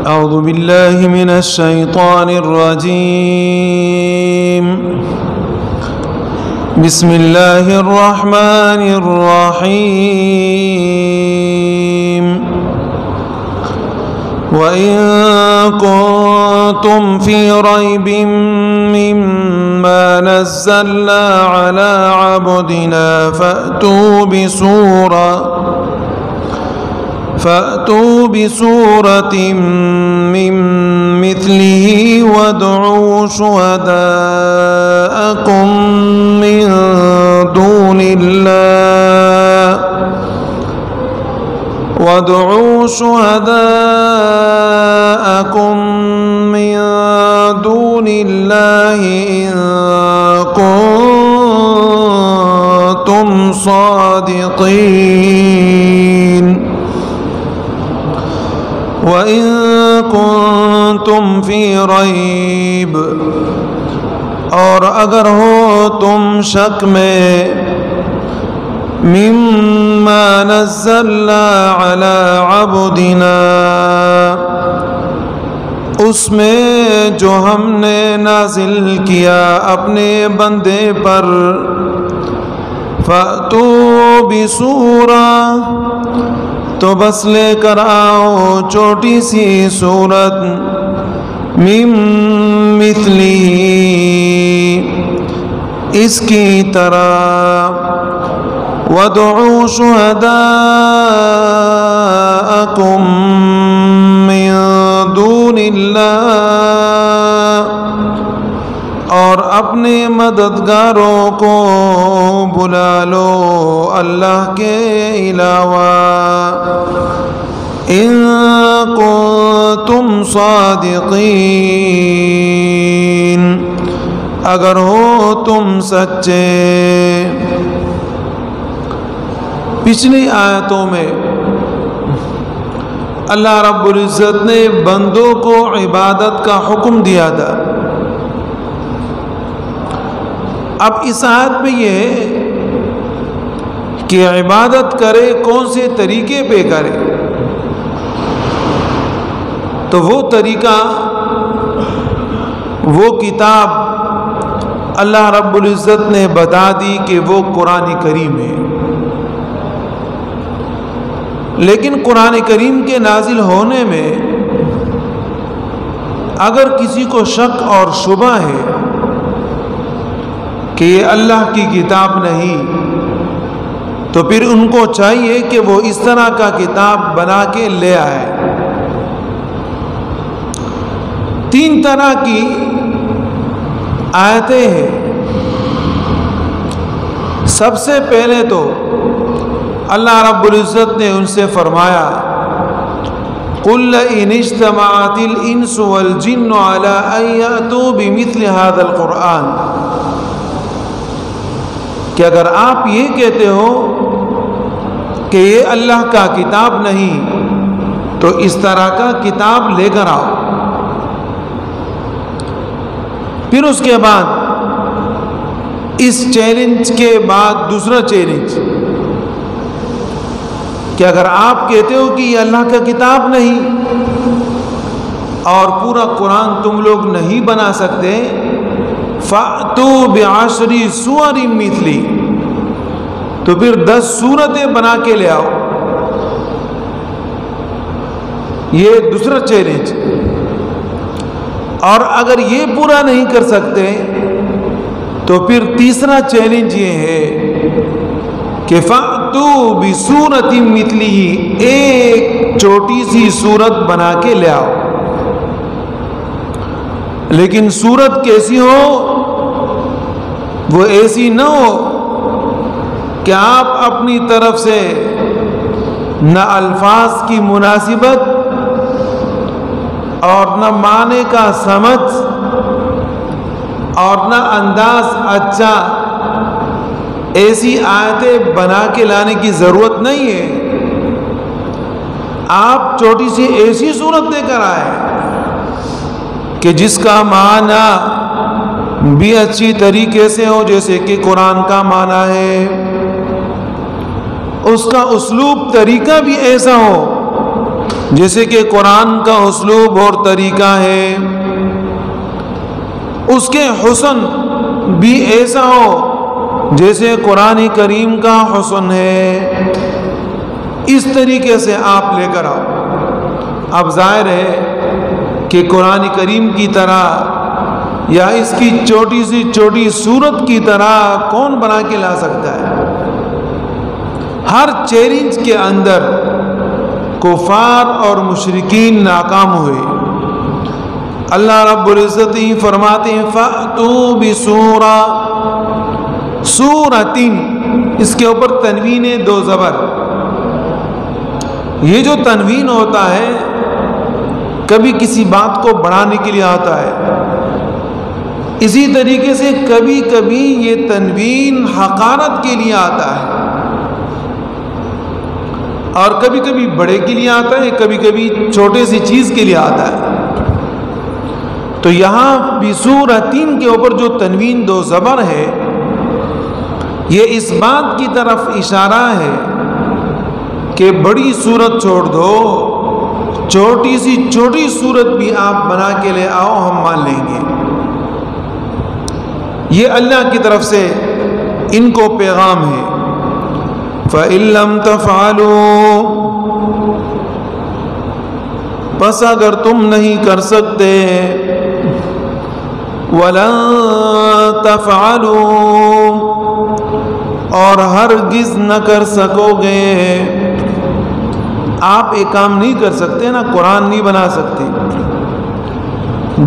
أعوذ بالله من الشيطان الرجيم بسم الله الرحمن الرحيم وإن كنتم في ريب مما نزلنا على عبدنا فأتوا بسورة من مثله وادعوا شهداءكم من دون الله إن كنتم صادقين وَإِن كُنتُمْ فِي رَيْبٍ اور اگر ہو تم شک میں مما نزلنا علی عبدنا اس میں جو ہم نے نازل کیا اپنے بندے پر فَأْتُوا بِسُورَةٍ تو بس لے کر آؤ چھوٹی سی صورت من مثلی اس کی طرح وَادْعُوا شُهَدَاءَكُم مِّن دُونِ اللَّهِ اور اپنے مددگاروں کو بلا لو اللہ کے علاوہ ان کنتم صادقین اگر ہو تم سچے۔ پچھلی آیتوں میں اللہ رب العزت نے بندوں کو عبادت کا حکم دیا تھا۔ اب اس آیت میں یہ کہ عبادت کرے کون سے طریقے پہ کرے، تو وہ طریقہ وہ کتاب اللہ رب العزت نے بتا دی کہ وہ قرآن کریم ہے۔ لیکن قرآن کریم کے نازل ہونے میں اگر کسی کو شک اور شبہ ہے کہ یہ اللہ کی کتاب نہیں، تو پھر ان کو چاہیے کہ وہ اس طرح کا کتاب بنا کے لے آئے۔ 3 طرح کی آیتیں ہیں۔ سب سے پہلے تو اللہ رب العزت نے ان سے فرمایا قُلْ إِنِ اجْتَمَعَتِ الْإِنسُ وَالْجِنُّ عَلَىٰ أَن يَأْتُوا بِمِثْلِ هَذَا الْقُرْآنِ کہ اگر آپ یہ کہتے ہو کہ یہ اللہ کا کتاب نہیں تو اس طرح کا کتاب لے کر آؤ۔ پھر اس کے بعد اس چیلنج کے بعد دوسرا چیلنج کہ اگر آپ کہتے ہو کہ یہ اللہ کا کتاب نہیں اور پورا قرآن تم لوگ نہیں بنا سکتے فَأْتُوا بِعَشْرِ سُوَرٍ مِثْلِهِ تو پھر 10 صورتیں بنا کے لے آؤ۔ یہ دوسرا چیلنج۔ اور اگر یہ پورا نہیں کر سکتے تو پھر تیسرا چیلنج یہ ہے کہ فَأْتُوا بِسُورَةٍ مِثْلِهِ ایک چھوٹی سی صورت بنا کے لے آؤ۔ لیکن صورت کیسی ہو؟ وہ ایسی نہ ہو کہ آپ اپنی طرف سے نہ الفاظ کی مناسبت اور نہ معنی کا سمجھ اور نہ انداز اچھا، ایسی آیتیں بنا کے لانے کی ضرورت نہیں ہے۔ آپ چھوٹی سی ایسی صورت لے کر آئے کہ جس کا معنی بھی اچھی طریقے سے ہو، جیسے کہ قرآن کا معنی ہے، اس کا اسلوب طریقہ بھی ایسا ہو جیسے کہ قرآن کا اسلوب اور طریقہ ہے اس کے حسن بھی ایسا ہو جیسے قرآن کریم کا حسن ہے، اس طریقے سے آپ لے کر آؤ۔ اب ظاہر ہے کہ قرآن کریم کی طرح یا اس کی چھوٹی سی چھوٹی سورت کی طرح کون بنا کے لا سکتا ہے؟ ہر چیلنج کے اندر کفار اور مشرکین ناکام ہوئے۔ اللہ رب العزت فرماتے ہیں فَأْتُوا بِسُورَةٍ، سورتین، اس کے اوپر تنوین ہے، دو زبر۔ یہ جو تنوین ہوتا ہے کبھی کسی بات کو بڑھانے کے لیے آتا ہے، اسی طریقے سے کبھی کبھی یہ تنوین حقارت کے لیے آتا ہے، اور کبھی کبھی بڑے کے لیے آتا ہے، کبھی کبھی چھوٹے سی چیز کے لیے آتا ہے۔ تو یہاں بسورتین کے اوپر جو تنوین دو زبر ہے، یہ اس بات کی طرف اشارہ ہے کہ بڑی صورت چھوڑ دو، چھوٹی سی چھوٹی صورت بھی آپ بنا کے لے آؤ، ہم مان لیں گے۔ یہ اللہ کی طرف سے ان کو پیغام ہے۔ فَإِن لَّمْ تَفْعَلُوا، پس اگر تم نہیں کر سکتے، وَلَن تَفْعَلُوا، اور ہرگز نہ کر سکو گے، آپ ایک کام نہیں کر سکتے نا، قرآن نہیں بنا سکتے،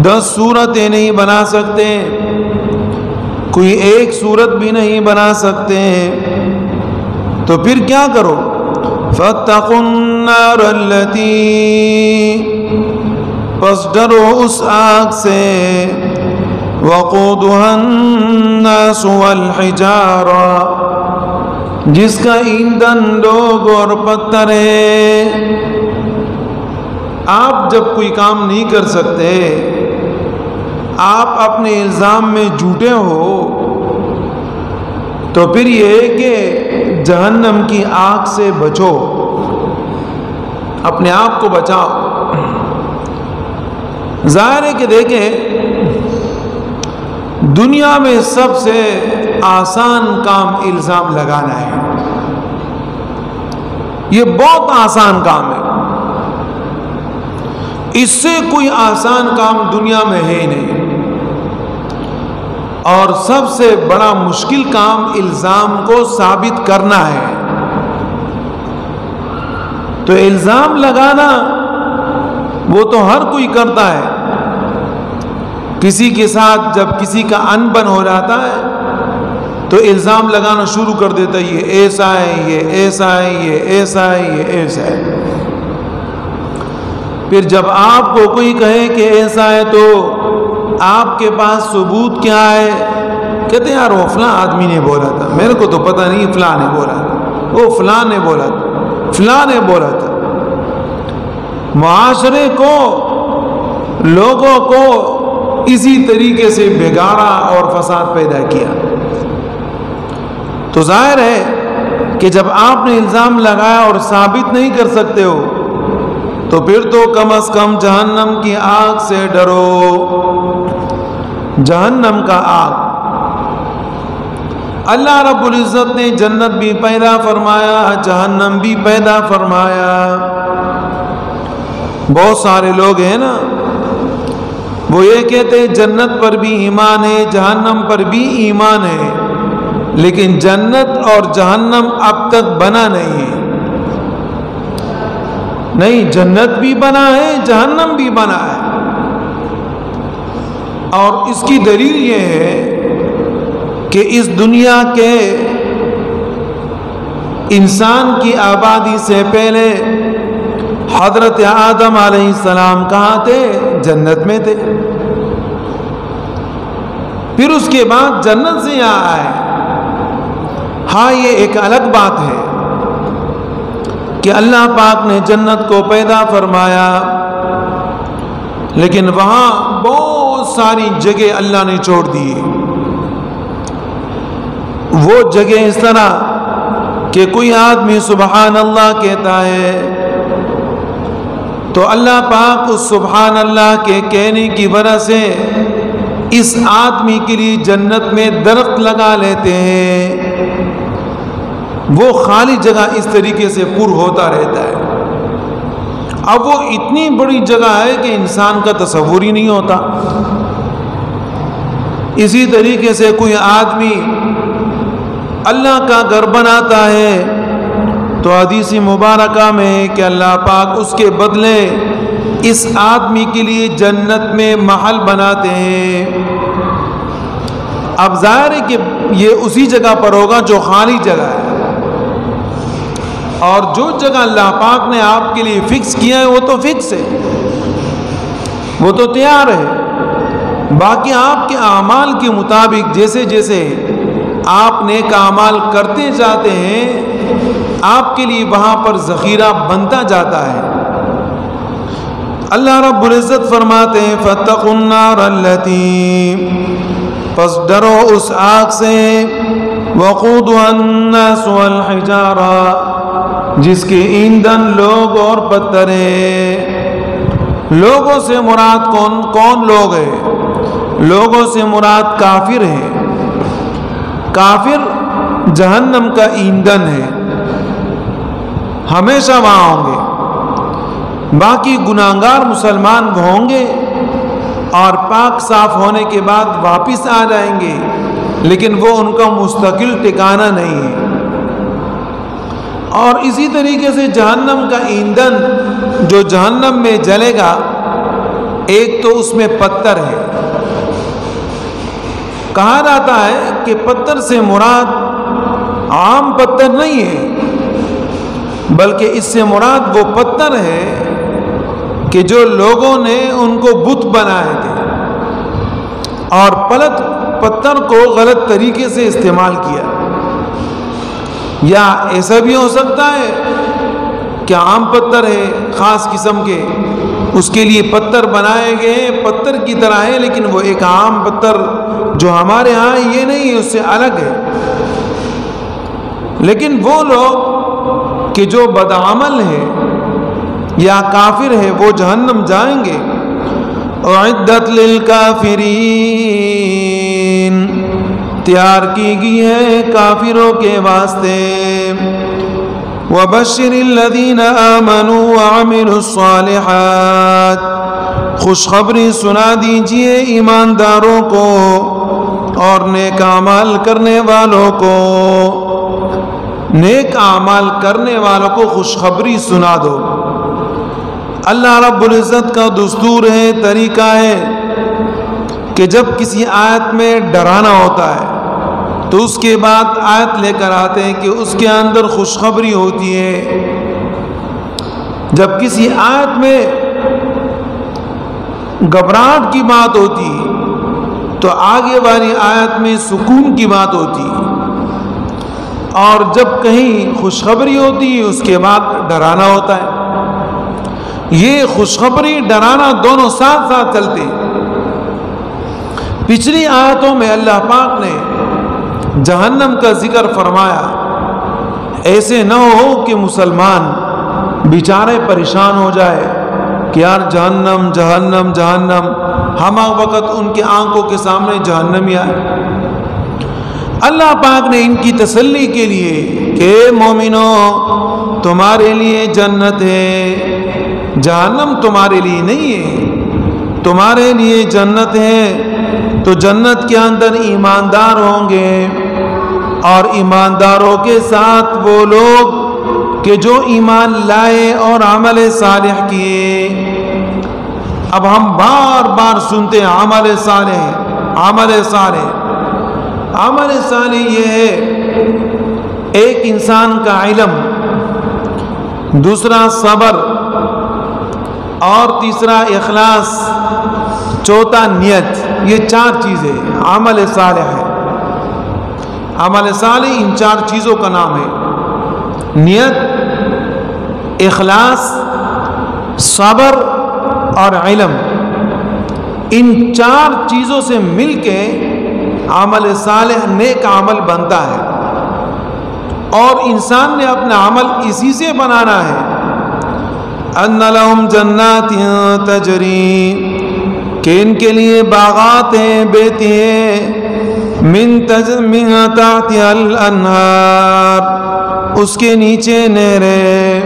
10 سورتیں نہیں بنا سکتے، کوئی ایک سورت بھی نہیں بنا سکتے، تو پھر کیا کرو؟ فَاتَّقُوا النَّارَ الَّتِي، پس ڈرو اس آگ سے، وَقُودُهَا النَّاسُ وَالْحِجَارَةُ، جس کا ایندھن لوگ اور پتھر ہے۔ آپ جب کوئی کام نہیں کر سکتے، آپ اپنے الزام میں جھوٹے ہو، تو پھر یہ کہ جہنم کی آگ سے بچو، اپنے آپ کو بچاؤ۔ ظاہر ہے کہ دیکھیں، دنیا میں سب سے آسان کام الزام لگانا ہے، یہ بہت آسان کام ہے، اس سے کوئی آسان کام دنیا میں ہے ہی نہیں۔ اور سب سے بڑا مشکل کام الزام کو ثابت کرنا ہے۔ تو الزام لگانا وہ تو ہر کوئی کرتا ہے، کسی کے ساتھ جب کسی کا انبن ہو جاتا ہے تو الزام لگانا شروع کر دیتا ہے، یہ ایسا ہے، یہ ایسا ہے، یہ ایسا ہے، یہ ایسا ہے۔ پھر جب آپ کو کوئی کہے کہ ایسا ہے تو آپ کے پاس ثبوت کیا ہے؟ کہتے ہیں یار وہ فلاں آدمی نے بولا تھا، میرے کو تو پتہ نہیں، فلاں نے بولا تھا، وہ فلاں نے بولا تھا، فلاں نے بولا تھا۔ معاشرے کو، لوگوں کو اسی طریقے سے بگاڑا اور فساد پیدا کیا۔ تو ظاہر ہے کہ جب آپ نے الزام لگایا اور ثابت نہیں کر سکتے ہو، تو پھر تو کم از کم جہنم کی آگ سے ڈرو، جہنم کا آگ۔ اللہ رب العزت نے جنت بھی پیدا فرمایا، جہنم بھی پیدا فرمایا۔ بہت سارے لوگ ہیں نا، وہ یہ کہتے ہیں جنت پر بھی ایمان ہے، جہنم پر بھی ایمان ہے، لیکن جنت اور جہنم اب تک بنا نہیں ہے۔ نہیں، جنت بھی بنا ہے، جہنم بھی بنا ہے، اور اس کی دلیل یہ ہے کہ اس دنیا کے انسان کی آبادی سے پہلے حضرت آدم علیہ السلام کہاں تھے؟ جنت میں تھے۔ پھر اس کے بعد جنت سے یہاں آئے۔ ہاں، یہ ایک الگ بات ہے کہ اللہ پاک نے جنت کو پیدا فرمایا، لیکن وہاں بہت ساری جگہ اللہ نے چھوڑ دی۔ وہ جگہ اس طرح کہ کوئی آدمی سبحان اللہ کہتا ہے، تو اللہ پاک اس سبحان اللہ کے کہنے کی وجہ سے اس آدمی کے لیے جنت میں درخت لگا لیتے ہیں، وہ خالی جگہ اس طریقے سے پر ہوتا رہتا ہے۔ اب وہ اتنی بڑی جگہ ہے کہ انسان کا تصور ہی نہیں ہوتا۔ اسی طریقے سے کوئی آدمی اللہ کا گھر بناتا ہے تو حدیث مبارکہ میں ہے کہ اللہ پاک اس کے بدلے اس آدمی کے لیے جنت میں محل بناتے ہیں۔ اب ظاہر ہے کہ یہ اسی جگہ پر ہوگا جو خالی جگہ ہے، اور جو جگہ اللہ پاک نے آپ کے لیے فکس کیا ہے وہ تو فکس ہے، وہ تو تیار ہے۔ باقی آپ کے اعمال کے مطابق جیسے جیسے آپ نیک اعمال کرتے جاتے ہیں آپ کے لیے وہاں پر ذخیرہ بنتا جاتا ہے۔ اللہ رب العزت فرماتے ہیں فَاتَّقُوا النَّارَ الَّتِي، پس ڈرو اس آگ سے، وَقُودُهَا النَّاسُ وَالْحِجَارَةُ، جس کے ایندھن لوگ اور پتھر ہیں۔ لوگوں سے مراد کون لوگ ہیں؟ لوگوں سے مراد کافر ہیں۔ کافر جہنم کا ایندھن ہے، ہمیشہ وہاں ہوں گے۔ باقی گناہگار مسلمان ہوں گے اور پاک صاف ہونے کے بعد واپس آ جائیں گے، لیکن وہ ان کا مستقل ٹھکانہ نہیں ہے۔ اور اسی طریقے سے جہنم کا ایندھن جو جہنم میں جلے گا، ایک تو اس میں پتھر ہے۔ کہا جاتا ہے کہ پتھر سے مراد عام پتھر نہیں ہے، بلکہ اس سے مراد وہ پتھر ہے کہ جو لوگوں نے ان کو بت بنائے تھے اور پتھر کو غلط طریقے سے استعمال کیا۔ یا ایسا بھی ہو سکتا ہے کہ عام پتھر ہے خاص قسم کے، اس کے لیے پتھر بنائے گئے ہیں، پتھر کی طرح ہے، لیکن وہ ایک عام پتھر جو ہمارے ہاں یہ نہیں ہے، اس سے الگ ہے۔ لیکن وہ لوگ کہ جو بدعمل ہیں یا کافر ہے وہ جہنم جائیں گے۔ اعدت للکافرین، تیار کی گئی ہے کافروں کے واسطے۔ وبشر الذین آمنوا وعملوا الصالحات، خوشخبری سنا دیجئے ایمانداروں کو اور نیک اعمال کرنے والوں کو۔ نیک اعمال کرنے والوں کو خوشخبری سنا دو۔ اللہ رب العزت کا دستور ہے، طریقہ ہے کہ جب کسی آیت میں ڈرانا ہوتا ہے تو اس کے بعد آیت لے کر آتے ہیں کہ اس کے اندر خوشخبری ہوتی ہے۔ جب کسی آیت میں گھبراہٹ کی بات ہوتی تو آگے والی آیت میں سکون کی بات ہوتی، اور جب کہیں خوشخبری ہوتی اس کے بعد ڈرانا ہوتا ہے۔ یہ خوشخبری ڈرانا دونوں ساتھ ساتھ چلتے ہیں۔ پچھلی آیتوں میں اللہ پاک نے جہنم کا ذکر فرمایا، ایسے نہ ہو کہ مسلمان بیچارے پریشان ہو جائے کہ یار جہنم جہنم جہنم، ہم وقت ان کے آنکھوں کے سامنے جہنم ہی آئے۔ اللہ پاک نے ان کی تسلی کے لیے کہ مومنوں تمہارے لیے جنت ہے، جہنم تمہارے لیے نہیں ہے، تمہارے لیے جنت ہے۔ تو جنت کے اندر ایماندار ہوں گے، اور ایمانداروں کے ساتھ وہ لوگ کہ جو ایمان لائے اور عمل صالح کیے۔ اب ہم بار بار سنتے ہیں عمل صالح، عمل صالح۔ عمل صالح یہ ہے ایک انسان کا علم، دوسرا صبر، اور تیسرا اخلاص، چوتھا نیت۔ یہ چار چیزیں عمل صالح ہے۔ عمل صالح ان چار چیزوں کا نام ہے، نیت، اخلاص، صبر اور علم۔ ان چار چیزوں سے مل کے عمل صالح نیک عمل بنتا ہے، اور انسان نے اپنا عمل اسی سے بنانا ہے۔ ان لہم جنات تجری، کہ ان کے لیے باغات ہیں، بہتی ہیں، من تحتها الانہار، اس کے نیچے نہریں۔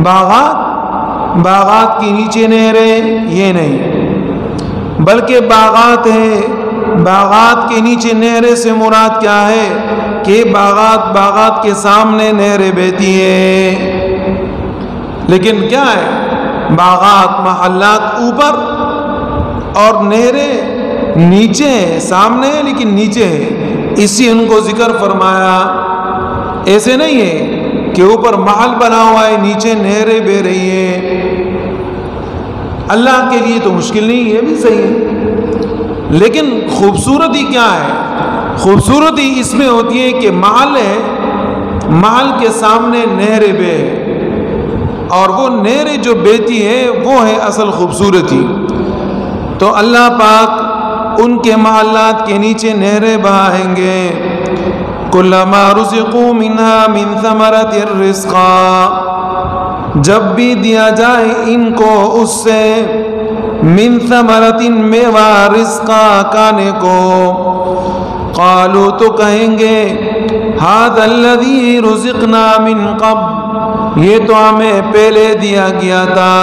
باغات کے نیچے نہریں یہ نہیں، بلکہ باغات ہیں، باغات کے نیچے نہریں سے مراد کیا ہے کہ باغات کے سامنے نہریں بہتی ہیں، لیکن کیا ہے، باغات محلات اوپر اور نہریں نیچے ہے، سامنے ہے لیکن نیچے ہے، اسی ان کو ذکر فرمایا۔ ایسے نہیں ہے کہ اوپر محل بنا ہوا ہے، نیچے نہریں بہ رہی ہے۔ اللہ کے لیے تو مشکل نہیں، یہ بھی صحیح ہے، لیکن خوبصورتی کیا ہے؟ خوبصورتی اس میں ہوتی ہے کہ محل ہے، محل کے سامنے نہریں بہ، اور وہ نہریں جو بہتی ہے وہ ہے اصل خوبصورتی۔ تو اللہ پاک ان کے محلات کے نیچے نہریں بہائیں گے۔ کلما رزقوا منها من ثمرۃ الرزقا، جب بھی دیا جائے ان کو اس سے، من ثمرۃ میوہ، رزقا کھانے کو، قالوا تو کہیں گے ھذا الذی رزقنا من قبل، یہ تو ہمیں پہلے دیا گیا تھا،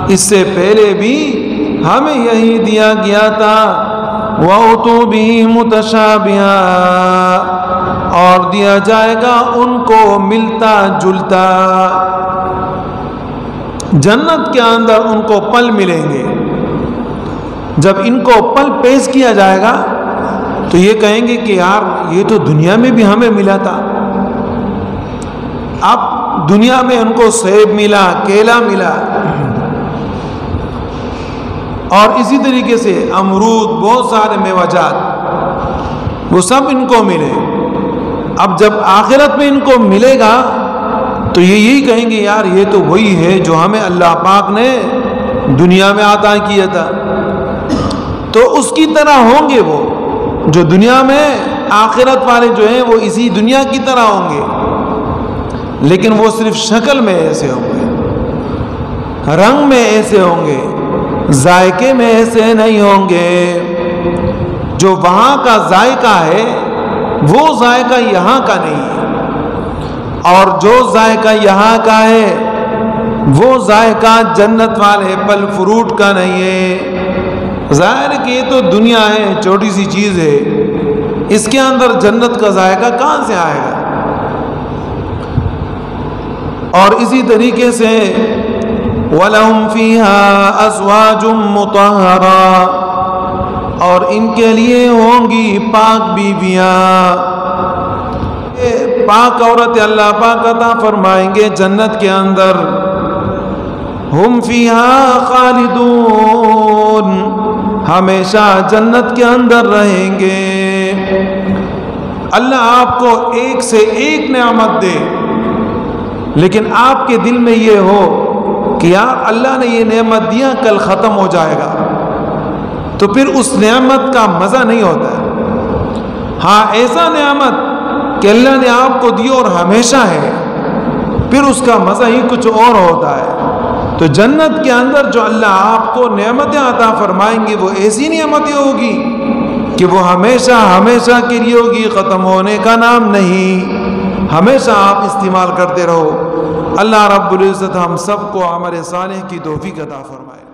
اس سے پہلے بھی ہمیں یہی دیا گیا تھا۔ وَأُتُوا بِهِ مُتَشَابِهًا، اور دیا جائے گا ان کو ملتا جلتا۔ جنت کے اندر ان کو پل ملیں گے، جب ان کو پل پیش کیا جائے گا تو یہ کہیں گے کہ یار یہ تو دنیا میں بھی ہمیں ملا تھا۔ اب دنیا میں ان کو سیب ملا، کیلا ملا، اور اسی طریقے سے امرود، بہت سارے میوہ جات، وہ سب ان کو ملے۔ اب جب آخرت میں ان کو ملے گا تو یہ یہی کہیں گے یار یہ تو وہی ہے جو ہمیں اللہ پاک نے دنیا میں عطا کیا تھا۔ تو اس کی طرح ہوں گے وہ جو دنیا میں، آخرت والے جو ہیں وہ اسی دنیا کی طرح ہوں گے، لیکن وہ صرف شکل میں ایسے ہوں گے، رنگ میں ایسے ہوں گے، ذائقے میں ایسے نہیں ہوں گے۔ جو وہاں کا ذائقہ ہے وہ ذائقہ یہاں کا نہیں ہے، اور جو ذائقہ یہاں کا ہے وہ ذائقہ جنت والے پھل فروٹ کا نہیں ہے۔ ظاہر کہ یہ تو دنیا ہے، چھوٹی سی چیز ہے، اس کے اندر جنت کا ذائقہ کہاں سے آئے گا؟ اور اسی طریقے سے وَلَهُمْ فِيهَا أَزْوَاجٌ مُطَهَّرَةٌ، اور ان کے لیے ہوں گی پاک بیویاں، پاک عورت اللہ پاک عطا فرمائیں گے جنت کے اندر۔ ہم فیہا خالدون، ہمیشہ جنت کے اندر رہیں گے۔ اللہ آپ کو ایک سے ایک نعمت دے، لیکن آپ کے دل میں یہ ہو کہ یار اللہ نے یہ نعمت دیا، کل ختم ہو جائے گا، تو پھر اس نعمت کا مزہ نہیں ہوتا ہے۔ ہاں ایسا نعمت کہ اللہ نے آپ کو دی اور ہمیشہ ہے، پھر اس کا مزہ ہی کچھ اور ہوتا ہے۔ تو جنت کے اندر جو اللہ آپ کو نعمتیں عطا فرمائیں گے وہ ایسی نعمتیں ہوگی کہ وہ ہمیشہ ہمیشہ کے لیے ہوگی، ختم ہونے کا نام نہیں، ہمیشہ آپ استعمال کرتے رہو۔ اللہ رب العزت ہم سب کو عمل صالح کی توفیق عطا فرمائے۔